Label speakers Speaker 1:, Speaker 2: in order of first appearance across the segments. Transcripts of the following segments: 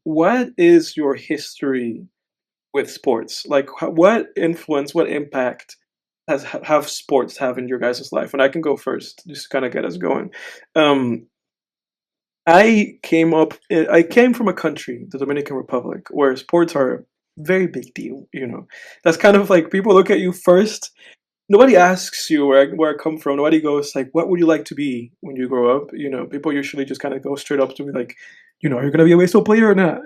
Speaker 1: what is your history with sports? Like, what influence, what impact have sports have in your guys' life? And I can go first, just to kind of get us going. Um, I came from a country, the Dominican Republic, where sports are a very big deal. That's kind of like people look at you first. Nobody asks you where I come from. Nobody goes like, "What would you like to be when you grow up?" People usually just kind of go straight up to me like, "Are you gonna be a baseball player or not?"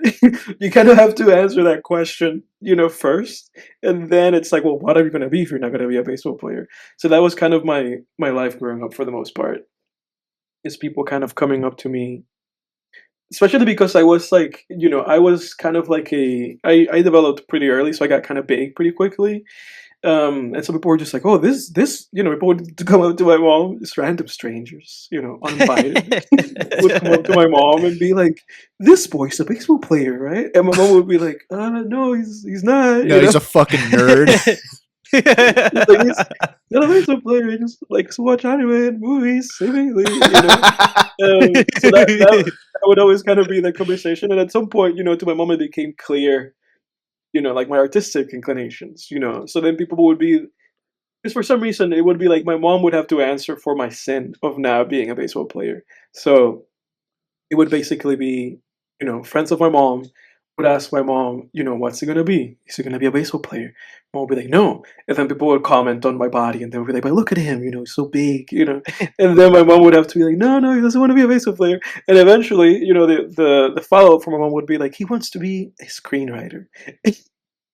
Speaker 1: You kind of have to answer that question, first, and then it's like, "Well, what are you gonna be if you're not gonna be a baseball player?" So that was kind of my life growing up for the most part. Is people kind of coming up to me, especially because I was like, I was kind of like I developed pretty early, so I got kind of big pretty quickly. And some people were just like, "Oh, this," people would come up to my mom, just random strangers, uninvited, would come up to my mom and be like, "This boy's a baseball player, right?" And my mom would be like, no, he's not,"
Speaker 2: No, he's a fucking nerd.
Speaker 1: He's like, he's not a baseball player. He just likes to watch anime and movies, seemingly. So that would always kind of be the conversation. And at some point, to my mom, it became clear, like my artistic inclinations. So then people would be, because for some reason it would be like my mom would have to answer for my sin of now being a baseball player. So it would basically be, friends of my mom would ask my mom, what's he gonna be? Is he gonna be a baseball player? Mom would be like, no. And then people would comment on my body and they would be like, but look at him, he's so big. And then my mom would have to be like, no, no, he doesn't want to be a baseball player. And eventually, the follow up from my mom would be like, he wants to be a screenwriter.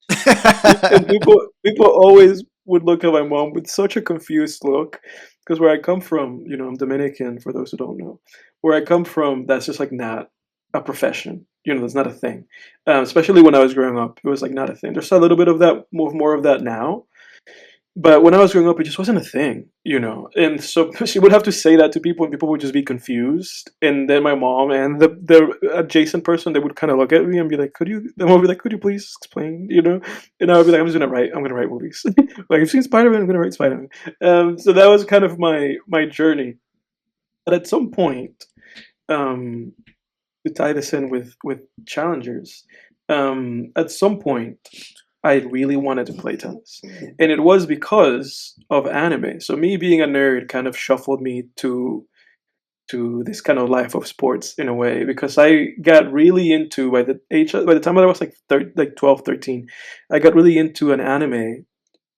Speaker 1: And people always would look at my mom with such a confused look, because where I come from, I'm Dominican, for those who don't know. Where I come from, that's just like not a profession. That's not a thing. Especially when I was growing up, it was like not a thing. There's a little bit of that, more of that now, but when I was growing up, it just wasn't a thing. And so she would have to say that to people, and people would just be confused. And then my mom and the adjacent person, they would kind of look at me and be like, "Could you?" The mom would be like, "Could you please explain?" And I would be like, I'm gonna write movies. Like, I've seen Spider-Man, I'm gonna write Spider-Man." So that was kind of my journey. But at some point, um, to tie this in with challengers, at some point I really wanted to play tennis, and it was because of anime. So me being a nerd kind of shuffled me to this kind of life of sports in a way, because I got really into, by the time that I was like 12, 13, I got really into an anime.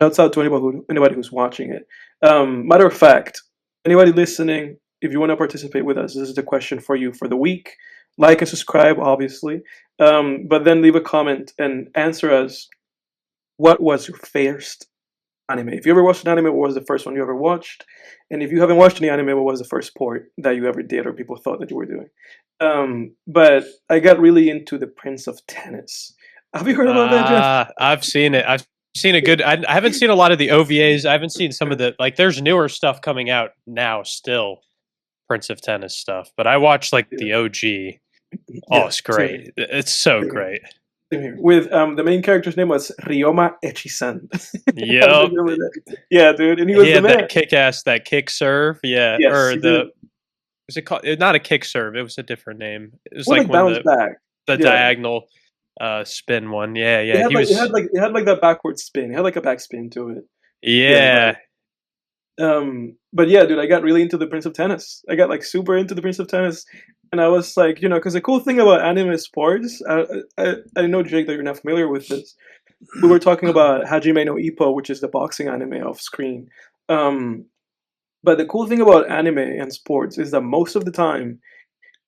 Speaker 1: Shouts out to anybody who's watching it. Matter of fact, anybody listening, if you want to participate with us, this is the question for you for the week. Like and subscribe, obviously, but then leave a comment and answer us. What was your first anime? If you ever watched an anime, what was the first one you ever watched? And if you haven't watched any anime, what was the first sport that you ever did or people thought that you were doing? But I got really into the Prince of Tennis. Have you heard about that, Jeff?
Speaker 3: I've seen it. I've seen a good. I haven't seen a lot of the OVAs. I haven't seen some of the there's newer stuff coming out now still, Prince of Tennis stuff. But I watched like the OG. Oh,
Speaker 1: Yeah,
Speaker 3: it's great. It's so great.
Speaker 1: with the main character's name was Ryoma Echisan.
Speaker 3: Yep.
Speaker 1: Yeah, dude, and he was
Speaker 3: He
Speaker 1: the
Speaker 3: had
Speaker 1: man.
Speaker 3: that kick ass, that kick serve. Yeah,
Speaker 1: Yes,
Speaker 3: or
Speaker 1: he
Speaker 3: the
Speaker 1: did.
Speaker 3: was it called? Not a kick serve. It was a different name. It was
Speaker 1: Well,
Speaker 3: like
Speaker 1: like
Speaker 3: when
Speaker 1: bounce back.
Speaker 3: the
Speaker 1: Yeah,
Speaker 3: diagonal spin one. Yeah,
Speaker 1: it
Speaker 3: yeah.
Speaker 1: had
Speaker 3: He
Speaker 1: like it
Speaker 3: was.
Speaker 1: had like it had like that backward spin. It had like a back spin to it. Yeah,
Speaker 3: Yeah.
Speaker 1: but yeah, dude, I got really into the Prince of Tennis. I got like super into the Prince of Tennis, and I was like, because the cool thing about anime sports, I know, Jake, that you're not familiar with this. We were talking about Hajime no Ippo, which is the boxing anime off screen. Um, but the cool thing about anime and sports is that most of the time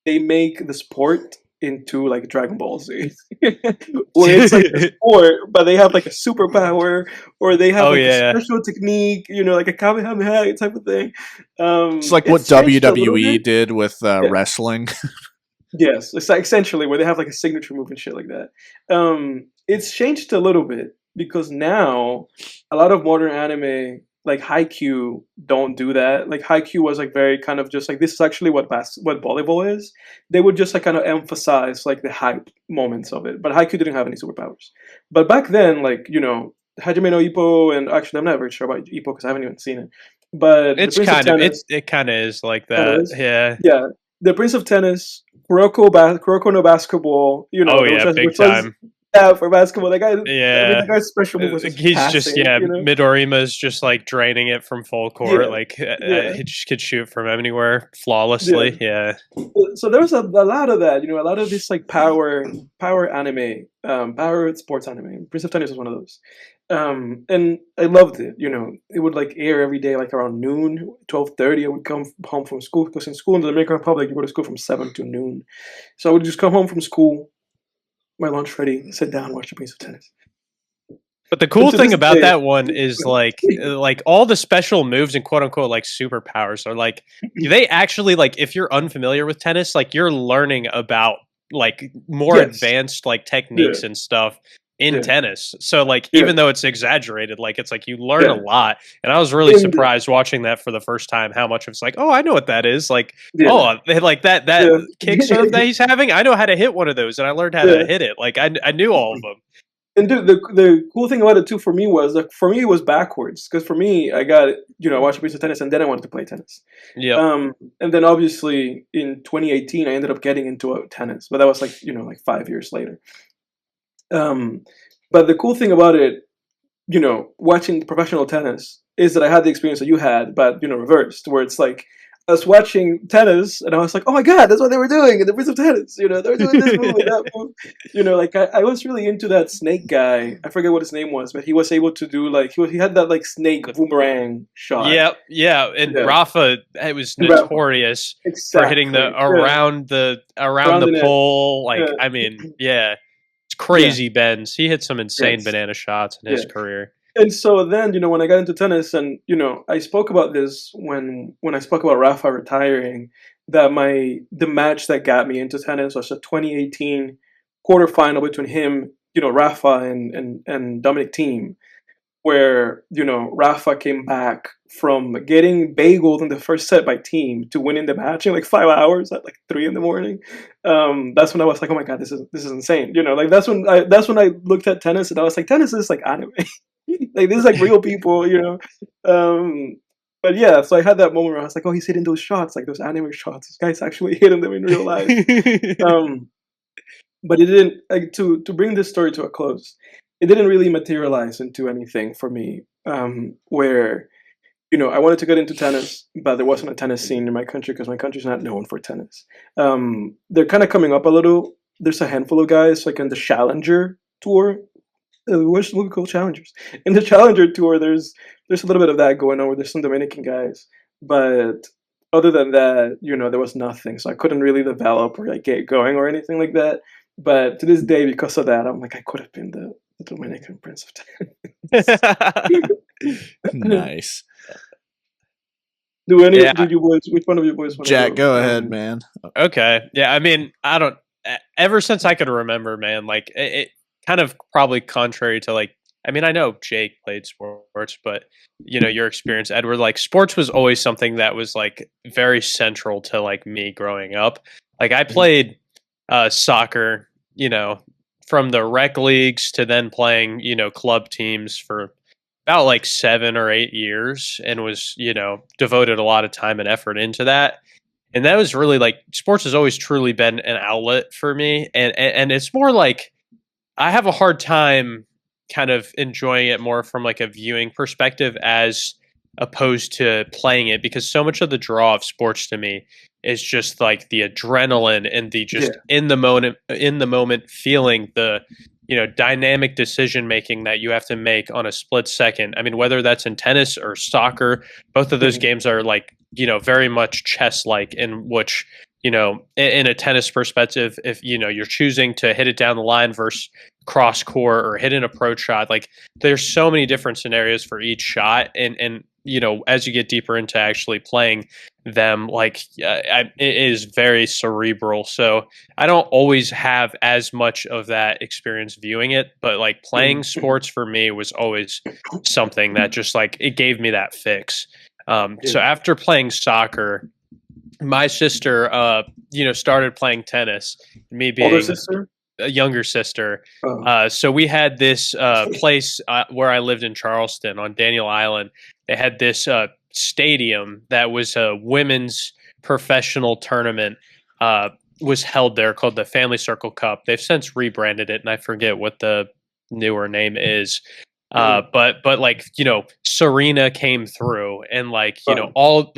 Speaker 1: they make the sport into like Dragon Ball Z, where it's like a sport, but they have like a superpower, or they have
Speaker 3: Oh
Speaker 1: like a
Speaker 3: yeah.
Speaker 1: special technique, like a Kamehameha type of thing.
Speaker 2: It's like what
Speaker 1: It's changed a little
Speaker 2: WWE
Speaker 1: bit.
Speaker 2: did with
Speaker 1: Yeah.
Speaker 2: wrestling.
Speaker 1: Yes, it's like essentially where they have like a signature move and shit like that. It's changed a little bit because now a lot of modern anime, like Haikyuu, don't do that. Like Haikyuu was like very kind of just like, this is actually what volleyball is. They would just like kind of emphasize like the hype moments of it. But Haikyuu didn't have any superpowers. But back then, like Hajime no Ippo, and actually I'm not very sure about Ippo because I haven't even seen it. But the
Speaker 3: It's
Speaker 1: Prince of
Speaker 3: kind of
Speaker 1: Tennis
Speaker 3: it kind of is like
Speaker 1: kind of
Speaker 3: that.
Speaker 1: is.
Speaker 3: Yeah.
Speaker 1: Yeah, the Prince of Tennis Kuroko no basketball.
Speaker 3: Oh
Speaker 1: Which
Speaker 3: yeah,
Speaker 1: was,
Speaker 3: big
Speaker 1: which was
Speaker 3: time.
Speaker 1: yeah, for basketball. That guy, I mean,
Speaker 3: Yeah.
Speaker 1: that guy's special move was just
Speaker 3: He's just
Speaker 1: passing.
Speaker 3: Midorima's just like draining it from full court.
Speaker 1: Yeah,
Speaker 3: Like
Speaker 1: yeah,
Speaker 3: he just could shoot from anywhere
Speaker 1: yeah.
Speaker 3: flawlessly. Yeah.
Speaker 1: So there was a lot of that. A lot of this like power anime, power sports anime. Prince of Tennis was one of those. And I loved it. It would like air every day, like around noon, 12:30. I would come home from school because in school in the Dominican Republic, you go to school from 7 to noon. So I would just come home from school, my lunch ready, sit down, watch the Prince of Tennis.
Speaker 3: But the
Speaker 1: And
Speaker 3: cool
Speaker 1: to
Speaker 3: thing
Speaker 1: this
Speaker 3: about
Speaker 1: day,
Speaker 3: that one is like all the special moves and quote unquote like superpowers are like they actually like if you're unfamiliar with tennis, like you're learning about like more
Speaker 1: yes,
Speaker 3: advanced like
Speaker 1: yeah,
Speaker 3: techniques and stuff in
Speaker 1: yeah,
Speaker 3: tennis. So like
Speaker 1: yeah,
Speaker 3: even though it's exaggerated, like it's like you learn a
Speaker 1: yeah,
Speaker 3: lot. And I was really
Speaker 1: and
Speaker 3: surprised watching that for the first time how much it's like, oh, I know what that is. Like,
Speaker 1: yeah,
Speaker 3: oh, like that
Speaker 1: yeah,
Speaker 3: kick serve that he's having, I know how to hit one of those and I learned how to
Speaker 1: yeah.
Speaker 3: hit it. Like I knew all of them.
Speaker 1: And dude, the cool thing about it too for me was like for me it was backwards because for me I got I watched a piece of tennis and then I wanted to play tennis.
Speaker 3: Yep.
Speaker 1: And then obviously in 2018 I ended up getting into tennis, but that was like like 5 years later. Um, but the cool thing about it, watching professional tennis is that I had the experience that you had, but reversed, where it's like I was watching tennis and I was like, oh my god, that's what they were doing in the Prince of Tennis. They were doing this move and that move. Like I was really into that snake guy. I forget what his name was, but he was able to do like he had that like snake boomerang shot.
Speaker 3: Yeah, yeah, and
Speaker 1: Yeah,
Speaker 3: Rafa it was
Speaker 1: and Rafa.
Speaker 3: notorious for hitting the
Speaker 1: Exactly. Yeah,
Speaker 3: around
Speaker 1: around
Speaker 3: the
Speaker 1: the net.
Speaker 3: pole. Like,
Speaker 1: Yeah,
Speaker 3: I mean, yeah, it's
Speaker 1: yeah,
Speaker 3: crazy bends. He hit some insane
Speaker 1: yes,
Speaker 3: banana shots in his
Speaker 1: yeah.
Speaker 3: career.
Speaker 1: And so then, when I got into tennis, and I spoke about this when I spoke about Rafa retiring, that the match that got me into tennis was a 2018 quarterfinal between him, Rafa and Dominic Thiem, where Rafa came back from getting bageled in the first set by Thiem to winning the match in like 5 hours at like 3 in the morning. That's when I was like, oh my god, this is insane. Like that's when I looked at tennis and I was like, tennis is like anime. Like this is like real people. Um, but yeah, so I had that moment where I was like, oh, he's hitting those shots, like those anime shots. This guy's actually hitting them in real life. Um, but it didn't like to bring this story to a close. It didn't really materialize into anything for me. Where I wanted to get into tennis, but there wasn't a tennis scene in my country because my country's not known for tennis. They're kind of coming up a little. There's a handful of guys like in the Challenger tour. What's we call challengers? In the Challenger tour, there's a little bit of that going on. Where there's some Dominican guys, but other than that, there was nothing. So I couldn't really develop or like get going or anything like that. But to this day, because of that, I'm like I could have been the Dominican Prince of Tennis.
Speaker 2: Nice.
Speaker 3: Yeah.
Speaker 1: Did you boys? Which one of you boys want to
Speaker 2: Jack, go ahead, man.
Speaker 3: Okay. Yeah. I mean, I don't. Ever since I could remember, man, like it kind of probably contrary to like. I mean, I know Jake played sports, but your experience, Edward, like sports was always something that was like very central to like me growing up. Like I played soccer, from the rec leagues to then playing, club teams for about like 7 or 8 years and was, devoted a lot of time and effort into that. And that was really like sports has always truly been an outlet for me. And it's more like I have a hard time kind of enjoying it more from like a viewing perspective as opposed to playing it because so much of the draw of sports to me is just like the adrenaline and the just
Speaker 1: Yeah.
Speaker 3: in the moment feeling the dynamic decision making that you have to make on a split second. I mean, whether that's in tennis or soccer, both of those
Speaker 1: Mhm.
Speaker 3: games are like very much chess like, in which in a tennis perspective, if you're choosing to hit it down the line versus cross court or hit an approach shot, like there's so many different scenarios for each shot, and as you get deeper into actually playing them, like it is very cerebral. So I don't always have as much of that experience viewing it, but like playing
Speaker 1: Mhm.
Speaker 3: sports for me was always something that just like it gave me that fix. So
Speaker 1: Yeah.
Speaker 3: after playing soccer, my sister, started playing tennis. Me
Speaker 1: Older
Speaker 3: being
Speaker 1: sister?
Speaker 3: a younger sister.
Speaker 1: Oh.
Speaker 3: So we had this place where I lived in Charleston on Daniel Island. They had this stadium that was a women's professional tournament. was held there called the Family Circle Cup. They've since rebranded it, and I forget what the newer name is. But like, Serena came through, and like, all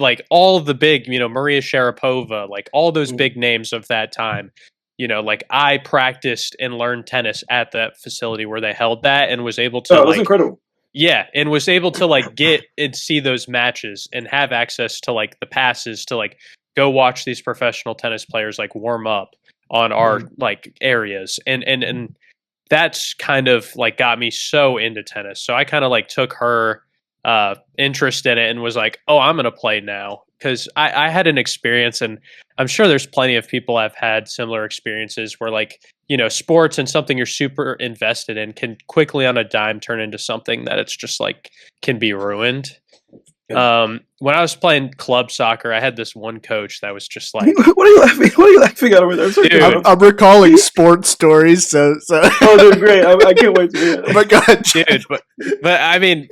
Speaker 3: of the big, Maria Sharapova, like all those big names of that time. Like I practiced and learned tennis at that facility where they held that, and was able to
Speaker 1: that's incredible.
Speaker 3: yeah, and was able to like get and see those matches and have access to like the passes to like go watch these professional tennis players like warm up on our like areas. And that's kind of like got me so into tennis. So I kind of like took her interest in it and was like, oh, I'm going to play now. Because I had an experience, and I'm sure there's plenty of people have had similar experiences where like, sports and something you're super invested in can quickly on a dime turn into something that it's just like can be ruined. When I was playing club soccer, I had this one coach that was just like,
Speaker 1: What are you laughing? What are you laughing at over there?
Speaker 3: Dude.
Speaker 2: I'm recalling sports stories. So.
Speaker 1: Oh, dude, great! I can't wait to hear it.
Speaker 2: Oh my god,
Speaker 3: dude! But I mean,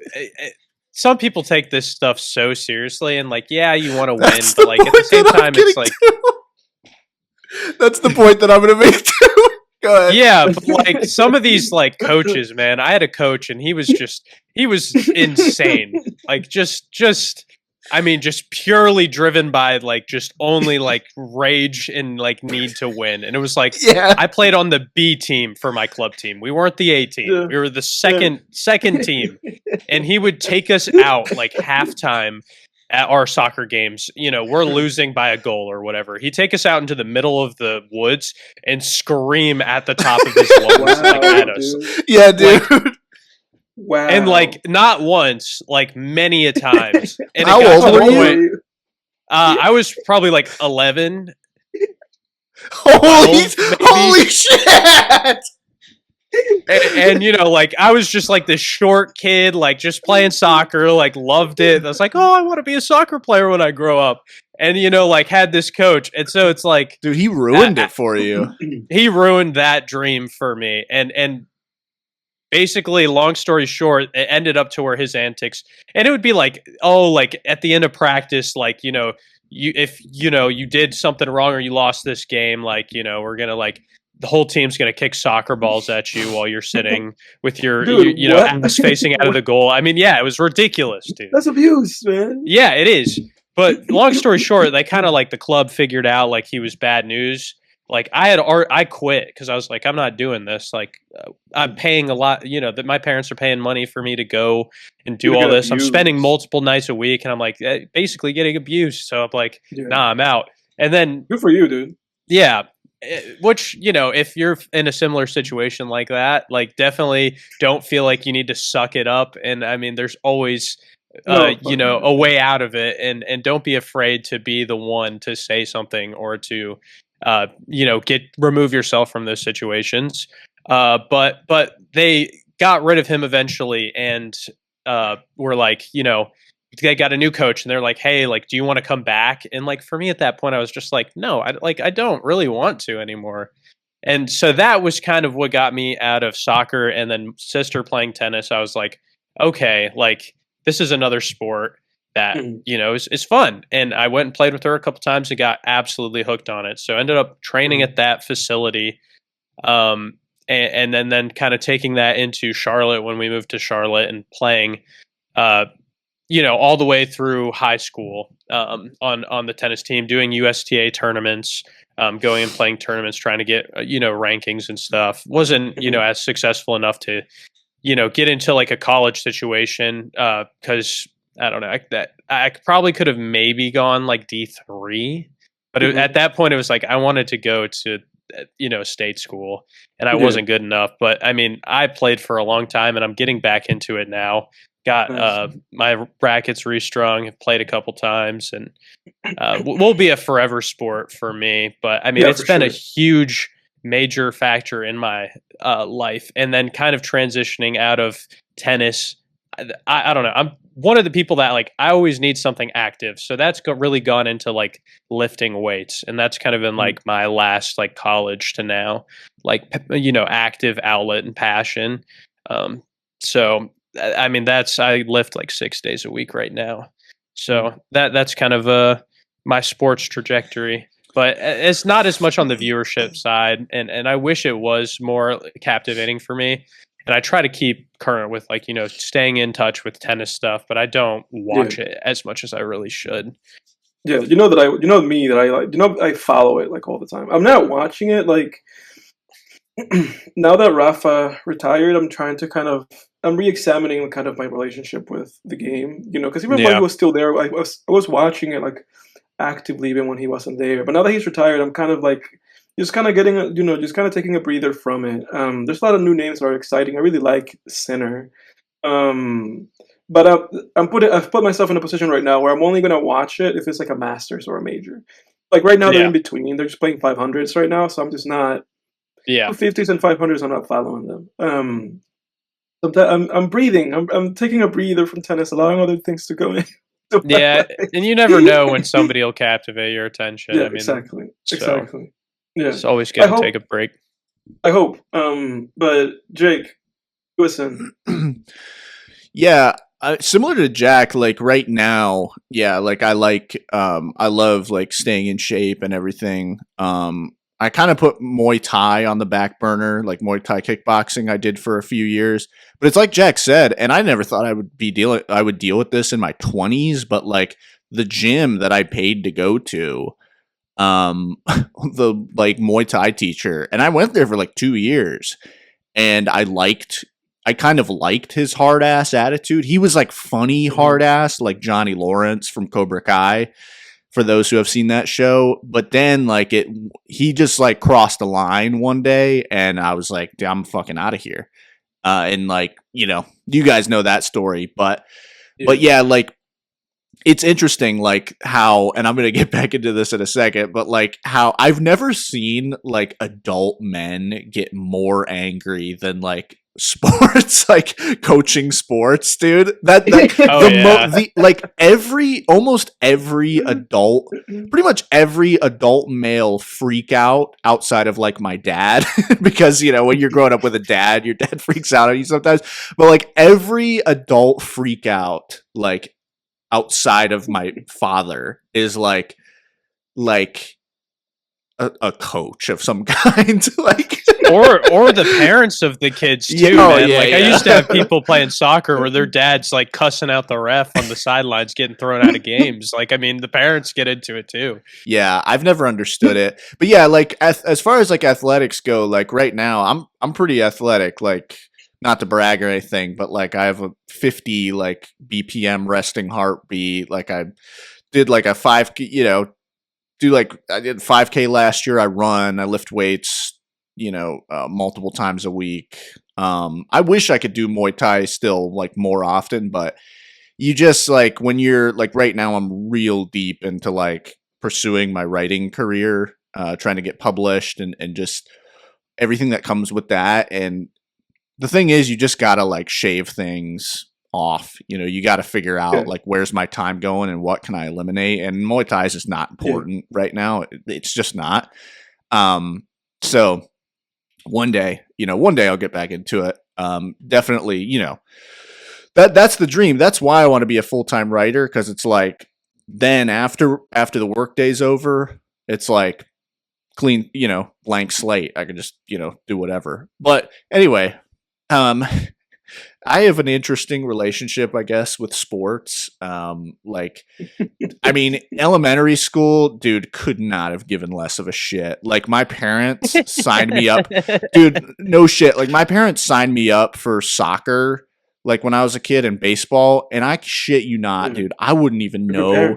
Speaker 3: some people take this stuff so seriously, and like, yeah, you want to win, but like at the same time, it's like
Speaker 2: that's the point that I'm going to make too. Go ahead.
Speaker 3: Yeah, but like some of these like coaches, man, I had a coach, and he was insane. Like just purely driven by like just only like rage and like need to win. And it was like, I played on the B team for my club team. We weren't the A team.
Speaker 1: Yeah.
Speaker 3: We were the second team. And he would take us out like halftime at our soccer games. We're losing by a goal or whatever. He'd take us out into the middle of the woods and scream at the top of his lungs like at us.
Speaker 1: Dude.
Speaker 2: Yeah, dude.
Speaker 3: Like,
Speaker 1: Wow.
Speaker 3: and like not once, like many a times. And
Speaker 2: How old were
Speaker 1: you?
Speaker 3: I was probably like 11.
Speaker 2: Holy shit!
Speaker 3: And like I was just like this short kid, like just playing soccer, like loved it. I was like, oh, I want to be a soccer player when I grow up. And like had this coach, and so it's like,
Speaker 2: dude, he ruined it for you.
Speaker 3: He ruined that dream for me, and basically, long story short, it ended up to where his antics, and it would be like, oh, like at the end of practice, like if you did something wrong or you lost this game, like we're gonna like. The whole team's going to kick soccer balls at you while you're sitting with your, ass facing out of the goal. I mean, yeah, it was ridiculous, dude.
Speaker 1: That's abuse, man.
Speaker 3: Yeah, it is. But long story short, they kind of like the club figured out like he was bad news. Like I quit because I was like, I'm not doing this. Like I'm paying a lot, that my parents are paying money for me to go and do all this.
Speaker 1: Abused.
Speaker 3: I'm spending multiple nights a week, and I'm like basically getting abused. So I'm like, nah, I'm out. And then
Speaker 1: good for you, dude.
Speaker 3: Yeah. Which, if you're in a similar situation like that, like definitely don't feel like you need to suck it up. And I mean, there's always, a way out of it, and don't be afraid to be the one to say something or to, remove yourself from those situations. But they got rid of him eventually, and were like, they got a new coach, and they're like, hey, like, do you want to come back? And like, for me at that point, I was just like, no, I don't really want to anymore. And so that was kind of what got me out of soccer. And then sister playing tennis, I was like, okay, like this is another sport that, is fun. And I went and played with her a couple times and got absolutely hooked on it. So I ended up training at that facility. And then kind of taking that into Charlotte when we moved to Charlotte and playing, all the way through high school on the tennis team, doing USTA tournaments, going and playing tournaments, trying to get, rankings and stuff. Wasn't, as successful enough to, get into like a college situation because I don't know, I probably could have maybe gone like D3. But at that point, it was like I wanted to go to, state school, and I wasn't good enough. But I mean, I played for a long time, and I'm getting back into it now. Got my rackets restrung, have played a couple times, and will be a forever sport for me. But I mean, it's been a huge, major factor in my life. And then kind of transitioning out of tennis, I don't know. I'm one of the people that like I always need something active, so that's really gone into like lifting weights, and that's kind of been like my last like college to now, like active outlet and passion. So. I mean, I lift like 6 days a week right now. So that's kind of my sports trajectory. but it's not as much on the viewership side, and I wish it was more captivating for me. And I try to keep current with staying in touch with tennis stuff, but I don't watch it as much as I really should.
Speaker 1: Yeah, you know me that I like. I follow it like all the time. I'm not watching it like now that Rafa retired. I'm re-examining kind of my relationship with the game. Because even when he was still there, I was watching it like actively even when he wasn't there. But now that he's retired, I'm kind of like just kind of getting just kind of taking a breather from it. There's a lot of new names that are exciting. I really like Sinner. But I've put myself in a position right now where I'm only gonna watch it if it's like a Masters or a major. Like right now they're in between. They're just playing 500s right now, so I'm just not. 50s and 500s. I'm not following them. I'm breathing. I'm taking a breather from tennis, allowing other things to go in.
Speaker 3: Yeah, and you never know when somebody will captivate your attention.
Speaker 1: Yeah,
Speaker 3: I mean,
Speaker 1: exactly. Yeah,
Speaker 3: it's always good to take a break.
Speaker 1: I hope. But Jake, listen.
Speaker 2: Yeah, similar to Jack, like right now, yeah, like I love like staying in shape and everything. I kind of put Muay Thai on the back burner, like Muay Thai kickboxing I did for a few years. But it's like Jack said, and I never thought I would deal with this in my 20s, but like the gym that I paid to go to, the like Muay Thai teacher, and I went there for like 2 years, and I kind of liked his hard ass attitude. He was like funny hard ass, like Johnny Lawrence from Cobra Kai, for those who have seen that show. But then like he just like crossed the line one day, and I was like, I'm fucking out of here. And like, you guys know that story, but yeah, like it's interesting, like how, and I'm going to get back into this in a second, but like how I've never seen like adult men get more angry than like sports, like coaching sports, dude. Almost every adult, pretty much every adult male freak out outside of like my dad, because when you're growing up with a dad, your dad freaks out on you sometimes. But like every adult freak out, like outside of my father, is like a coach of some kind, like
Speaker 3: or the parents of the kids too, man. I used to have people playing soccer where their dad's like cussing out the ref on the sidelines, getting thrown out of games. Like, I mean, the parents get into it too.
Speaker 2: Yeah, I've never understood it, but yeah, like as far as like athletics go, like right now, I'm pretty athletic. Like, not to brag or anything, but like I have a 50 like BPM resting heartbeat. Like I did like a 5K, I did 5K last year. I run, I lift weights, multiple times a week. I wish I could do Muay Thai still like more often, but you just like when you're like right now, I'm real deep into like pursuing my writing career, trying to get published and just everything that comes with that. And the thing is, you just gotta like shave things off. You got to figure out like where's my time going and what can I eliminate. And Muay Thai is just not important right now. It's just not. So one day I'll get back into it. Definitely, that's the dream. That's why I want to be a full-time writer, because it's like then after the workday's over, it's like clean, blank slate. I can just do whatever. But anyway, I have an interesting relationship, I guess, with sports. Like, I mean, elementary school, dude, could not have given less of a shit. Like, my parents signed me up. Dude, no shit. Like, my parents signed me up for soccer, like, when I was a kid, and baseball. And I shit you not, dude, I wouldn't even know.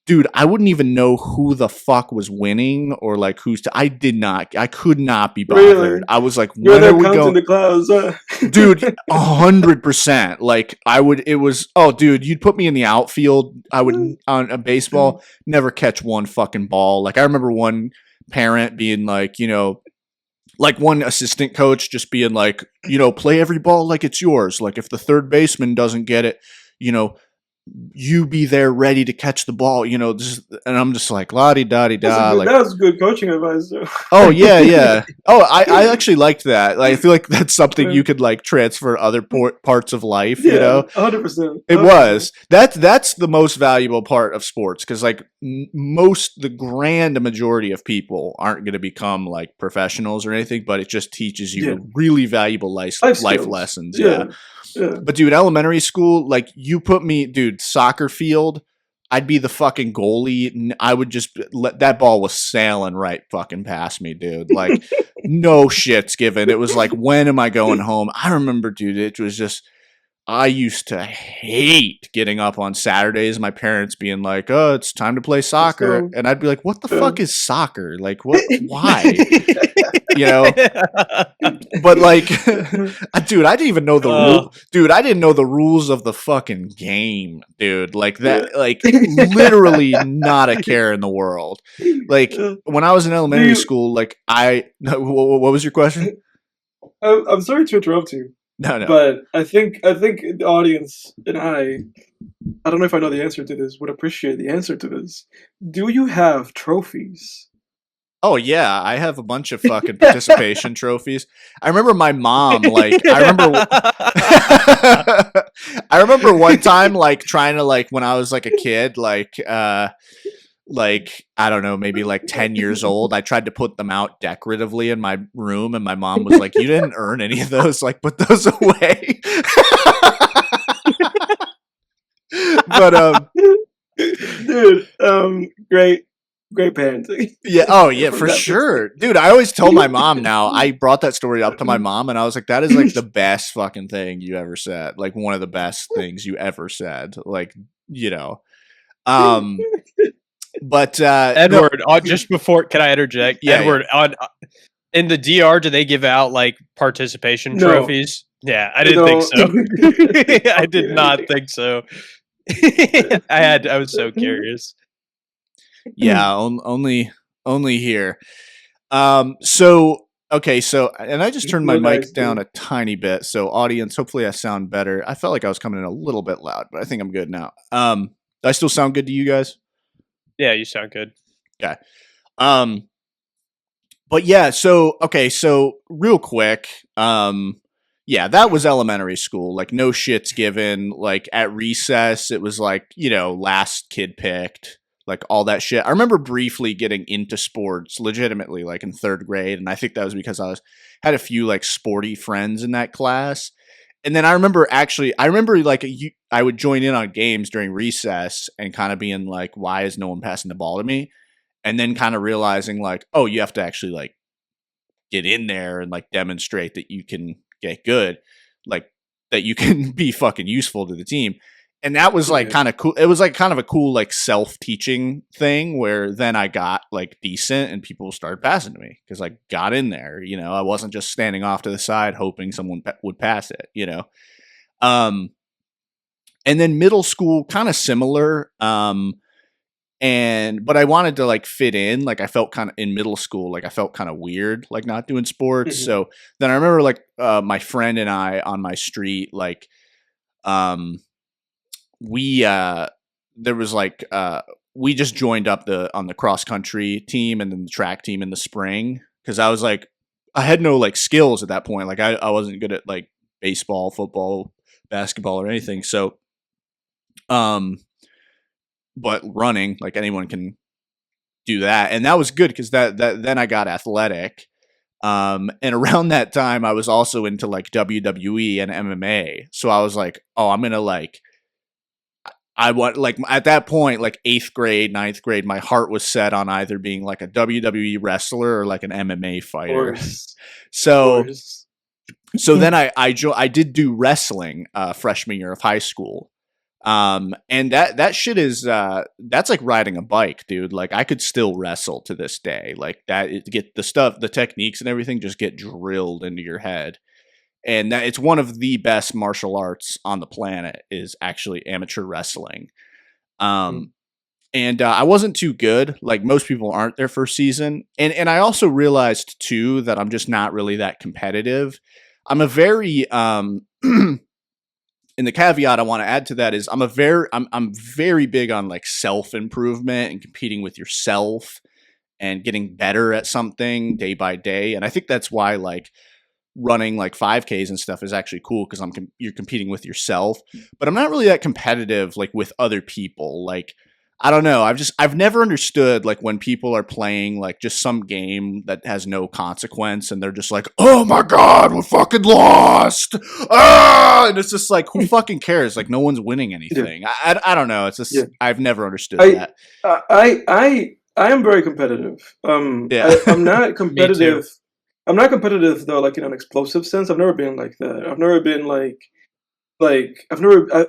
Speaker 2: Dude, I wouldn't even know who the fuck was winning or like I could not be bothered. Really? I was like, when are we going?
Speaker 1: The clouds,
Speaker 2: Dude, 100%. Like dude, you'd put me in the outfield. I would on a baseball, never catch one fucking ball. Like I remember one parent being like, like one assistant coach just being like, play every ball like it's yours. Like if the third baseman doesn't get it, you be there ready to catch the ball, and I'm just like la-di-da-di-da.
Speaker 1: That was good coaching advice, though.
Speaker 2: Oh, yeah. Oh, I actually liked that. Like, I feel like that's something you could like transfer other parts of life,
Speaker 1: 100%.
Speaker 2: It was. That's the most valuable part of sports, because like the grand majority of people aren't going to become like professionals or anything, but it just teaches
Speaker 1: Yeah.
Speaker 2: you really valuable life
Speaker 1: skills.
Speaker 2: lessons.
Speaker 1: Yeah.
Speaker 2: But dude, elementary school, like you put me, dude, soccer field, I'd be the fucking goalie. I would just let that ball was sailing right fucking past me, dude. Like no shits given. It was like, when am I going home? I remember, dude, it was just, I used to hate getting up on Saturdays, my parents being like, "Oh, it's time to play soccer." And I'd be like, "What the fuck is soccer? Like what, why?" You know? But like dude, I didn't even know the rule. Dude, I didn't know the rules of the fucking game, dude. Like that, like literally not a care in the world. Like when I was in elementary school, like what was your question?
Speaker 1: I'm sorry to interrupt you.
Speaker 2: No.
Speaker 1: But I think the audience and I don't know if I know the answer to this, would appreciate the answer to this. Do you have trophies?
Speaker 2: Oh yeah, I have a bunch of fucking participation trophies. I remember my mom, like, I remember one time, like, trying to, like, when I was like a kid, like I don't know, maybe like 10 years old, I tried to put them out decoratively in my room, and my mom was like, "You didn't earn any of those. Like, put those away." But
Speaker 1: Dude, great parenting.
Speaker 2: yeah, oh yeah, for sure. Dude, I always tell my mom now, I brought that story up to my mom, and I was like, that is like the best fucking thing you ever said. Like one of the best things you ever said. Like, you know. But
Speaker 3: Edward, just before, can I interject?
Speaker 2: Yeah,
Speaker 3: Edward, on in the DR, do they give out like participation trophies? Yeah, I didn't think so. I did not think so. I was so curious.
Speaker 2: Yeah, only here. So okay, so and I just turned my mic down a tiny bit, so audience, hopefully I sound better. I felt like I was coming in a little bit loud, but I think I'm good now. Do I still sound good to you guys?
Speaker 3: Yeah, you sound good.
Speaker 2: Okay. But yeah, so okay, so real quick, yeah, that was elementary school. Like no shits given. Like at recess, it was like, you know, last kid picked, like all that shit. I remember briefly getting into sports legitimately like in 3rd grade, and I think that was because had a few like sporty friends in that class. And then I remember like I would join in on games during recess and kind of being like, why is no one passing the ball to me? And then kind of realizing like, oh, you have to actually like get in there and like demonstrate that you can get good, like that you can be fucking useful to the team. And that was like kind of cool. It was like kind of a cool like self-teaching thing where then I got like decent and people started passing to me because I got in there, you know. I wasn't just standing off to the side hoping someone would pass it, you know. And then middle school kind of similar. But I wanted to like fit in. Like I felt kind of in middle school, like I felt kind of weird, like not doing sports. So then I remember like my friend and I on my street, like we there was like we just joined up on the cross country team and then the track team in the spring because I was like I had no like skills at that point. Like I wasn't good at like baseball, football, basketball, or anything. So but running, like anyone can do that. And that was good because that then I got athletic. And around that time I was also into like WWE and MMA. So I was like, oh, I'm gonna like I want like at that point, like 8th grade, 9th grade, my heart was set on either being like a WWE wrestler or like an MMA fighter. So then I did do wrestling freshman year of high school. And that shit is that's like riding a bike, dude. Like I could still wrestle to this day. Like get the techniques and everything just get drilled into your head. And that it's one of the best martial arts on the planet is actually amateur wrestling. And I wasn't too good. Like most people aren't their first season. And I also realized too that I'm just not really that competitive. I'm a very and the caveat I want to add to that is I'm very big on like self-improvement and competing with yourself and getting better at something day by day. And I think that's why like running like 5Ks and stuff is actually cool because you're competing with yourself. But I'm not really that competitive like with other people. Like I don't know. I've never understood like when people are playing like just some game that has no consequence and they're just like, "Oh my god, we fucking lost!" Ah, and it's just like, who fucking cares? Like, no one's winning
Speaker 1: Yeah,
Speaker 2: anything. I don't know. It's just
Speaker 1: yeah.
Speaker 2: I've never understood
Speaker 1: I
Speaker 2: that.
Speaker 1: I am very competitive.
Speaker 2: Yeah,
Speaker 1: I'm not
Speaker 3: Me too.
Speaker 1: competitive. I'm not competitive though, like in an explosive sense. I've never been like that. I've never been like I've never.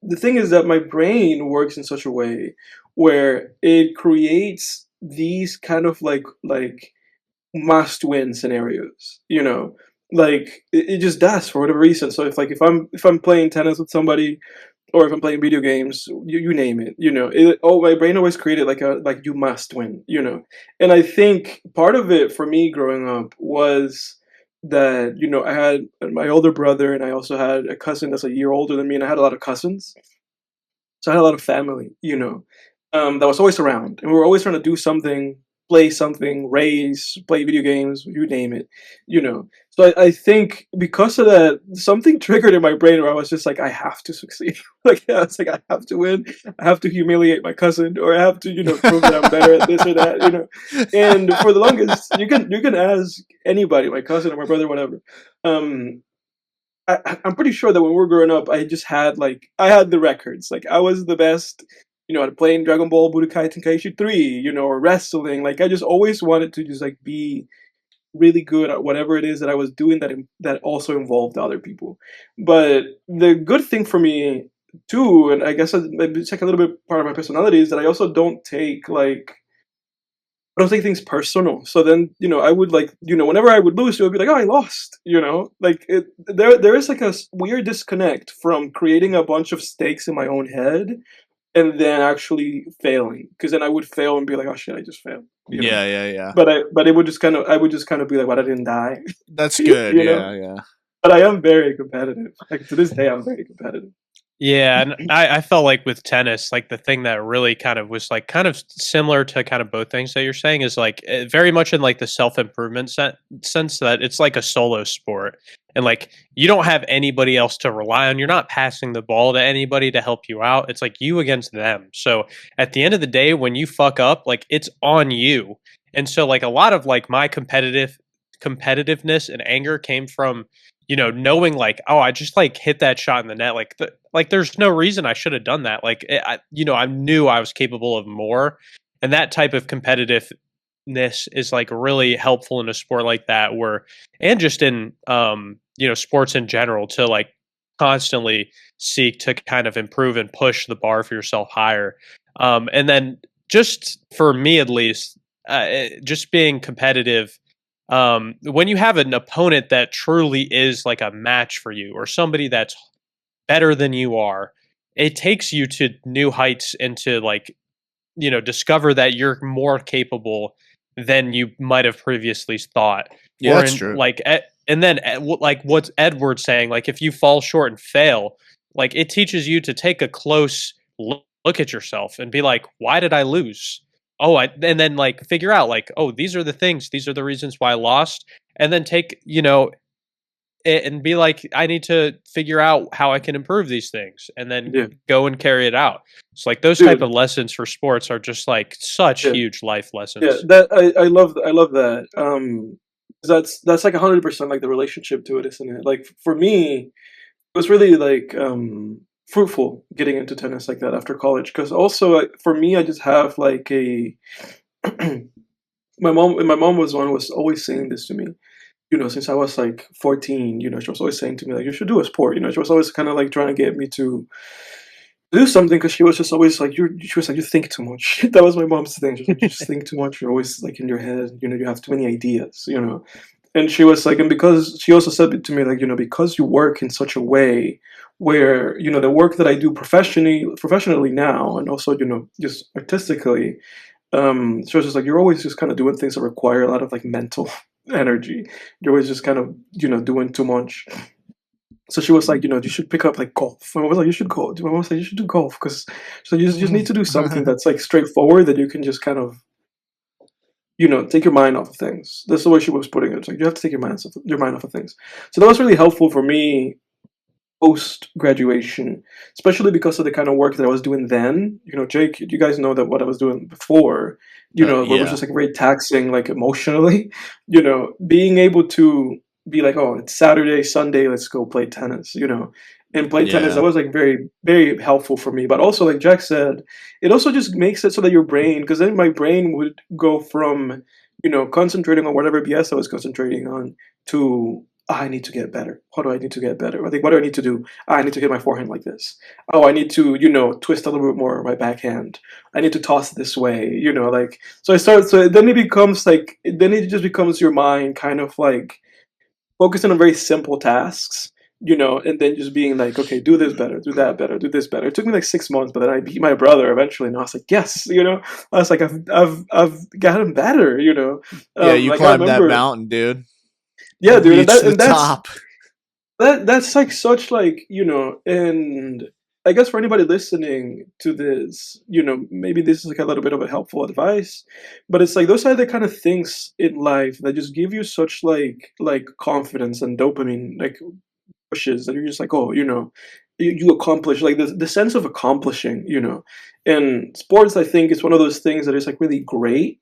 Speaker 1: The thing is that my brain works in such a way where it creates these kind of like must win scenarios. Like it just does for whatever reason. So if I'm playing tennis with somebody or if I'm playing video games, you name it, my brain always created like you must win. And I think part of it for me growing up was that I had my older brother and I also had a cousin that's a year older than me, and I had a lot of cousins, so I had a lot of family, that was always around, and we were always trying to do something, play something, race, play video games, you name it. So I think because of that, something triggered in my brain where I was just like, I have to succeed. Like, yeah, it's like I have to win, I have to humiliate my cousin, or I have to, prove that I'm better at this or that. And for the longest, you can ask anybody, my cousin or my brother, whatever. Um, I'm pretty sure that when we were growing up, I had the records. Like I was the best, at playing Dragon Ball Budokai Tenkaichi 3, or wrestling. Like I just always wanted to just like be really good at whatever it is that I was doing that also involved other people. But the good thing for me too, and I guess it's like a little bit part of my personality, is that I don't take things personal. So then, I would whenever I would lose, it would be like, oh, I lost. Like there is like a weird disconnect from creating a bunch of stakes in my own head and then actually failing. Because then I would fail and be like, oh shit, I just failed.
Speaker 2: yeah, yeah, yeah.
Speaker 1: But I would just kind of be like, but I didn't die.
Speaker 2: That's good.
Speaker 1: you know.
Speaker 2: Yeah, yeah.
Speaker 1: But I am very competitive. Like to this day, I'm very competitive.
Speaker 3: Yeah, and I felt like with tennis, like the thing that really kind of was like kind of similar to kind of both things that you're saying is like very much in like the self improvement sense that it's like a solo sport, and like you don't have anybody else to rely on. You're not passing the ball to anybody to help you out. It's like you against them. So at the end of the day, when you fuck up, like it's on you. And so like a lot of like my competitiveness and anger came from knowing like, oh, I just like hit that shot in the net. Like there's no reason I should have done that. Like, I knew I was capable of more. And that type of competitiveness is like really helpful in a sport like that and just in, sports in general to like constantly seek to kind of improve and push the bar for yourself higher. And then just for me, at least, just being competitive when you have an opponent that truly is like a match for you or somebody that's better than you are, it takes you to new heights and to like, discover that you're more capable than you might have previously thought.
Speaker 2: Yeah,
Speaker 3: Or
Speaker 2: that's
Speaker 3: in
Speaker 2: true.
Speaker 3: like, and then like what's Edward saying, like if you fall short and fail, like it teaches you to take a close look at yourself and be like, why did I lose? And then like figure out like, oh, these are the things, these are the reasons why I lost, and then take it and be like, I need to figure out how I can improve these things, and then
Speaker 1: Yeah,
Speaker 3: go and carry it out. It's like those type of
Speaker 1: dude.
Speaker 3: lessons for sports are just like such
Speaker 1: Yeah,
Speaker 3: huge life
Speaker 1: yeah.
Speaker 3: lessons.
Speaker 1: I love that. That's like 100% like the relationship to it, isn't it? Like for me, it was really like fruitful getting into tennis like that after college. Because also for me, I just have like a my mom was one who was always saying this to me. Since I was like 14, she was always saying to me like you should do a sport. She was always kind of like trying to get me to do something because she was just always like she was like you think too much. That was my mom's thing. She was like you just think too much. You're always like in your head. You have too many ideas. And she was like, and because she also said it to me like because you work in such a way where the work that I do professionally now and also just artistically, she was just like you're always just kind of doing things that require a lot of like mental energy. You're always just kind of doing too much. So she was like, you should pick up like golf. And I was like, you should go. My mom was like, you should do golf because so you just need to do something that's like straightforward that you can just kind of take your mind off of things. That's the way she was putting it. It's like you have to take your mind off of things. So that was really helpful for me post graduation, especially because of the kind of work that I was doing then. Jake, you guys know that what I was doing before, where it was
Speaker 2: Yeah.
Speaker 1: just like very taxing, like emotionally, being able to be like, oh, it's Saturday, Sunday, let's go play tennis, and play tennis. That
Speaker 2: Yeah.
Speaker 1: was like very, very helpful for me. But also, like Jack said, it also just makes it so that your brain, because then my brain would go from, concentrating on whatever BS I was concentrating on to I need to get better. How do I need to get better? I think, what do I need to do? I need to hit my forehand like this. Oh, I need to, twist a little bit more my backhand. I need to toss this way, like, so I start, so then it becomes like, then it just becomes your mind kind of like focusing on very simple tasks, and then just being like, okay, do this better, do that better, do this better. It took me like 6 months, but then I beat my brother eventually, and I was like, yes, I was like, I've gotten better,
Speaker 2: Yeah, you
Speaker 1: like I
Speaker 2: climbed that
Speaker 1: remember,
Speaker 2: mountain, dude.
Speaker 1: yeah,
Speaker 2: You
Speaker 1: dude, and
Speaker 2: reached
Speaker 1: that
Speaker 2: the
Speaker 1: and that's
Speaker 2: top.
Speaker 1: that's like such like, and I guess for anybody listening to this, maybe this is like a little bit of a helpful advice, but it's like those are the kind of things in life that just give you such like confidence and dopamine like pushes that you're just like, oh, you accomplish like the sense of accomplishing, and sports I think is one of those things that is like really great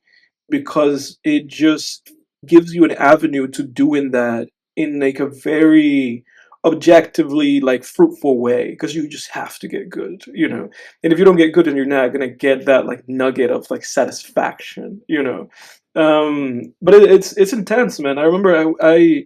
Speaker 1: because it just gives you an avenue to doing that in like a very objectively like fruitful way because you just have to get good, and if you don't get good then you're not gonna get that like nugget of like satisfaction, but it's intense, man. I remember I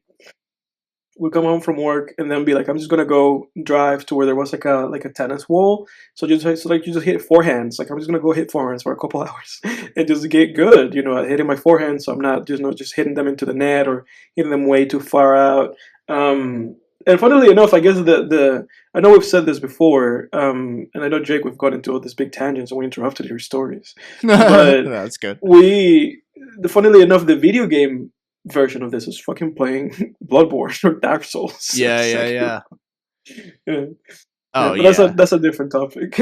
Speaker 1: would come home from work and then be like, I'm just gonna go drive to where there was like a tennis wall. So like you just hit forehands. Like I'm just gonna go hit forehands for a couple hours and just get good, at hitting my forehand. So I'm not just hitting them into the net or hitting them way too far out. And funnily enough, I guess the I know we've said this before, and I know Jake, we've gone into all these big tangents and we interrupted your stories, but
Speaker 2: That's good.
Speaker 1: we, funnily enough, the video game version of this is fucking playing Bloodborne or Dark Souls or
Speaker 2: Yeah, yeah,
Speaker 1: Sekiro.
Speaker 2: yeah.
Speaker 1: Yeah, yeah,
Speaker 2: Oh
Speaker 1: but that's a
Speaker 2: yeah.
Speaker 1: that's a different topic.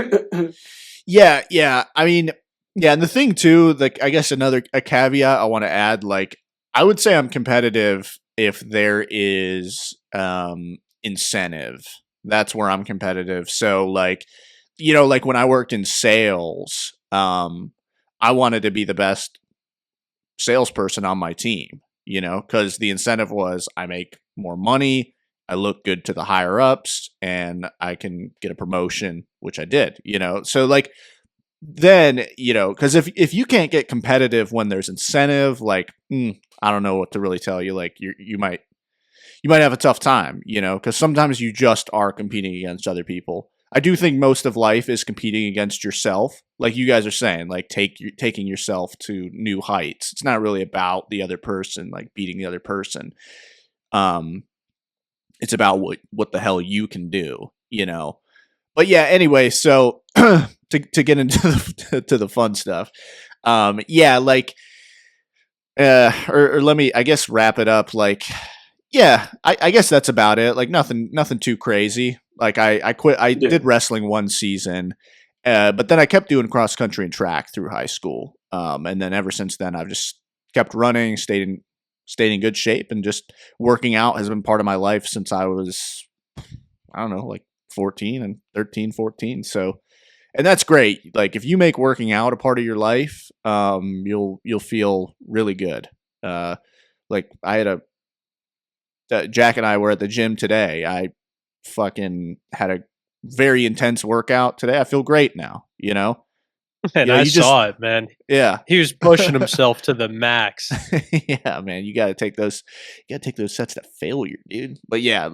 Speaker 2: Yeah, yeah. I mean, yeah, and the thing too, like I guess a caveat I want to add, like I would say I'm competitive if there is incentive. That's where I'm competitive. So like, like when I worked in sales, I wanted to be the best salesperson on my team, because the incentive was I make more money, I look good to the higher ups, and I can get a promotion, which I did, So like then, because if you can't get competitive when there's incentive, like I don't know what to really tell you. Like you might have a tough time, because sometimes you just are competing against other people. I do think most of life is competing against yourself. Like you guys are saying, like taking yourself to new heights. It's not really about the other person, like beating the other person. Um, it's about what the hell you can do. But yeah, anyway, so to get into to the fun stuff. Yeah, like or let me I guess wrap it up like yeah, I guess that's about it. Like nothing too crazy. Like I quit. I
Speaker 1: Yeah,
Speaker 2: did wrestling one season, but then I kept doing cross country and track through high school. And then ever since then, I've just kept running, stayed in good shape, and just working out has been part of my life since I was I don't know like 14 and 13, 14. So and that's great. Like if you make working out a part of your life, you'll feel really good. Uh, like I had a Jack and I were at the gym today. I fucking had a very intense workout today. I feel great now,
Speaker 3: And I
Speaker 2: You just
Speaker 3: saw it, man.
Speaker 2: yeah.
Speaker 3: He was pushing himself to the max.
Speaker 2: Yeah, man, you got to take those sets to failure, dude. But yeah,